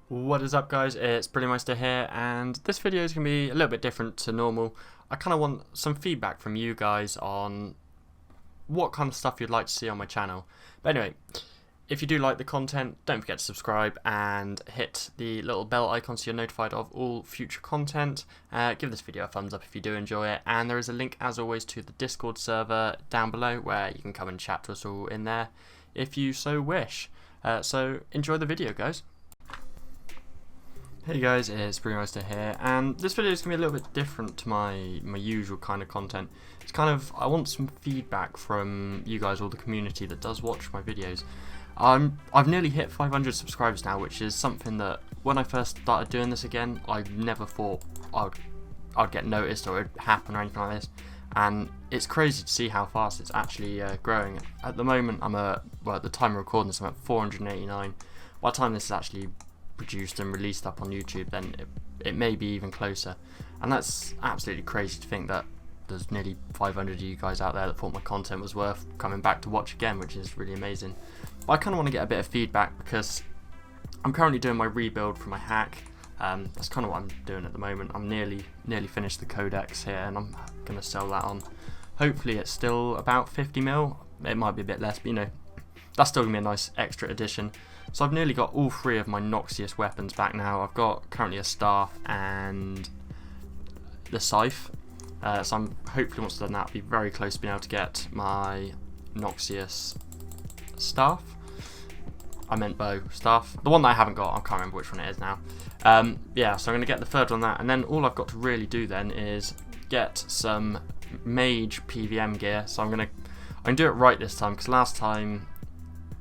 What is up, guys? It's Brillymister here, and this video is going to be a little bit different to normal. I kind of want some feedback from you guys on what kind of stuff you'd like to see on my channel. But anyway, if you do like the content, don't forget to subscribe and hit the little bell icon so you're notified of all future content. Give this video a thumbs up if you do enjoy it, and there is a link as always to the Discord server down below where you can come and chat to us all in there if you so wish. So enjoy the video, guys. Hey guys, it's Brillymister here, and this video is going to be a little bit different to my usual kind of content. It's kind of, I want some feedback from you guys, all the community that does watch my videos. I've nearly hit 500 subscribers now, which is something that when I first started doing this again, I never thought I'd get noticed or it would happen or anything like this. And it's crazy to see how fast it's actually growing. At the moment, well, at the time of recording this, I'm at 489. By the time this is actually produced and released up on YouTube, then it may be even closer. And that's absolutely crazy to think that there's nearly 500 of you guys out there that thought my content was worth coming back to watch again, which is really amazing. But I kind of want to get a bit of feedback because I'm currently doing my rebuild for my hack. That's kind of what I'm doing at the moment. I'm nearly finished the codex here, and I'm going to sell that on. Hopefully it's still about 50 mil. It might be a bit less, but you know, that's still going to be a nice extra addition. So I've nearly got all three of my Noxious weapons back now. I've got currently a staff and the scythe. So I'm hopefully, once I've done that, I'll be very close to being able to get my Noxious staff. I meant bow staff. The one that I haven't got, I can't remember which one it is now. Yeah, so I'm going to get the third on that, and then all I've got to really do then is get some mage PVM gear. So I'm going to do it right this time, because last time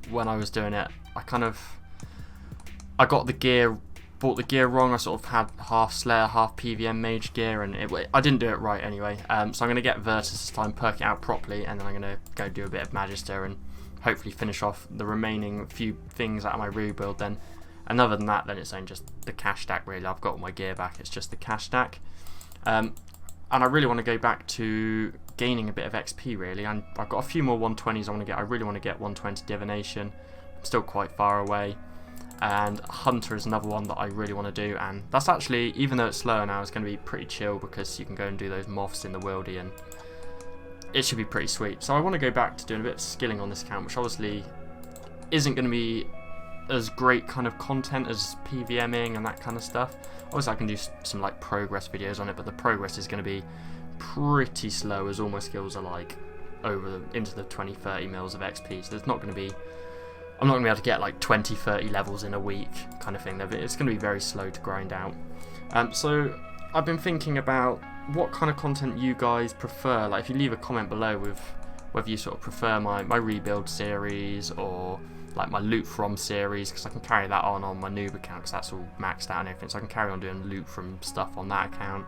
when I was doing it, I got the gear, bought the gear wrong. I sort of had half Slayer, half PVM mage gear, and I didn't do it right anyway. So I'm going to get Virtus this time, perk it out properly, and then I'm going to go do a bit of Magister and hopefully finish off the remaining few things out of my rebuild then. And other than that, then it's only just the cash stack really. I've got all my gear back, it's just the cash stack. And I really want to go back to gaining a bit of XP really. And I've got a few more 120s I want to get. I really want to get 120 Divination. I'm still quite far away. And Hunter is another one that I really want to do, and that's actually, even though it's slower now, it's going to be pretty chill because you can go and do those moths in the wildy and it should be pretty sweet. So I want to go back to doing a bit of skilling on this account, which obviously isn't going to be as great kind of content as PVMing and that kind of stuff. Obviously I can do some like progress videos on it, but the progress is going to be pretty slow as all my skills are like into the 20-30 mils of XP, so there's not going to be, I'm not going to be able to get like 20-30 levels in a week kind of thing. It's going to be very slow to grind out. So I've been thinking about what kind of content you guys prefer. Like if you leave a comment below with whether you sort of prefer my rebuild series or like my loot from series, because I can carry that on my noob account because that's all maxed out and everything, so I can carry on doing loot from stuff on that account.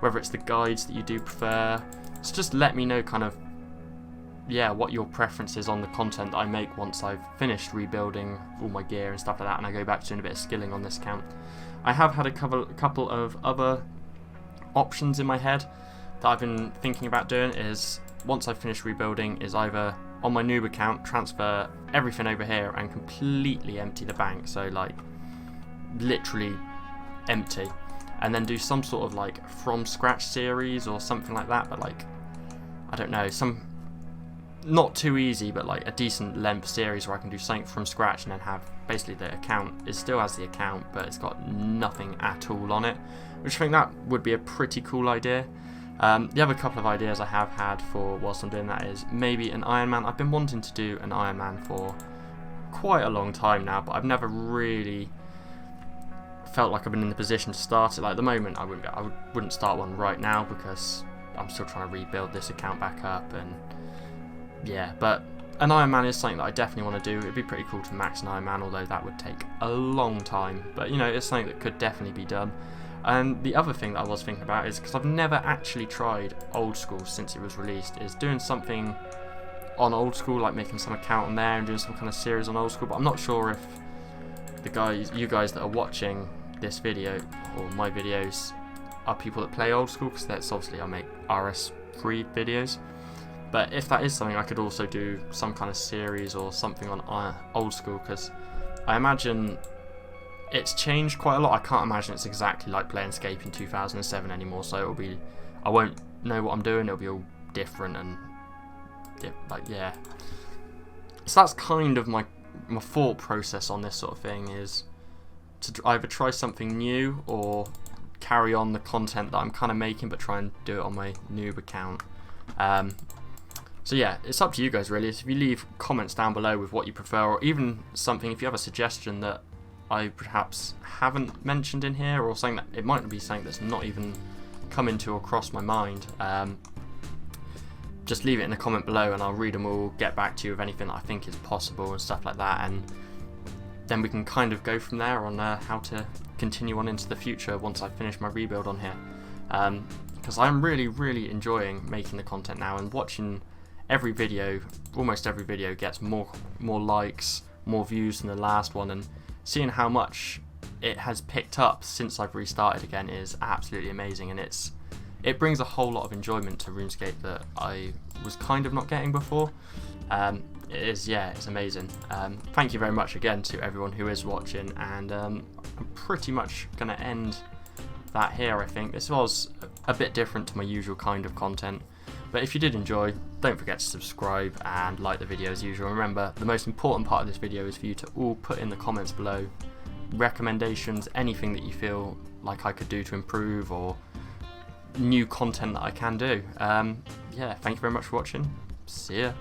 Whether it's the guides that you do prefer, so just let me know kind of, yeah, what your preference is on the content that I make once I've finished rebuilding all my gear and stuff like that, and I go back to doing a bit of skilling on this account. I have had a couple of other options in my head that I've been thinking about doing. Is once I've finished rebuilding, is either on my noob account transfer everything over here and completely empty the bank, so like literally empty, and then do some sort of like from scratch series or something like that, but like, I don't know, some not too easy, but like a decent length series where I can do something from scratch and then have basically the account, it still has the account, but it's got nothing at all on it, which I think that would be a pretty cool idea. The other couple of ideas I have had for whilst I'm doing that is maybe an Iron Man. I've been wanting to do an Iron Man for quite a long time now, but I've never really felt like I've been in the position to start it. Like at the moment I wouldn't start one right now because I'm still trying to rebuild this account back up, and yeah, but an Iron Man is something that I definitely want to do. It'd be pretty cool to max an Iron Man, although that would take a long time, but you know, it's something that could definitely be done. And the other thing that I was thinking about is, because I've never actually tried old school since it was released, is doing something on old school, like making some account on there and doing some kind of series on old school. But I'm not sure if you guys that are watching this video or my videos are people that play old school, because that's obviously I make RS3 videos. But if that is something, I could also do some kind of series or something on old school, because I imagine it's changed quite a lot. I can't imagine it's exactly like Brillymister in 2007 anymore, so it'll be, I won't know what I'm doing, it'll be all different and like, yeah. So that's kind of my thought process on this sort of thing, is to either try something new or carry on the content that I'm kind of making but try and do it on my noob account. So yeah, it's up to you guys really. If you leave comments down below with what you prefer, or even something, if you have a suggestion that I perhaps haven't mentioned in here, or something that, it might be something that's not even come into or across my mind, just leave it in the comment below and I'll read them all, get back to you with anything that I think is possible and stuff like that, and then we can kind of go from there on how to continue on into the future once I finish my rebuild on here. Because I'm really enjoying making the content now, and watching every video, almost every video gets more likes, more views than the last one, and seeing how much it has picked up since I've restarted again is absolutely amazing, and it brings a whole lot of enjoyment to RuneScape that I was kind of not getting before. It is, yeah, it's amazing. Thank you very much again to everyone who is watching, and I'm pretty much going to end that here, I think. This was a bit different to my usual kind of content, but if you did enjoy, don't forget to subscribe and like the video as usual. Remember, the most important part of this video is for you to all put in the comments below recommendations, anything that you feel like I could do to improve, or new content that I can do. Yeah, thank you very much for watching. See ya.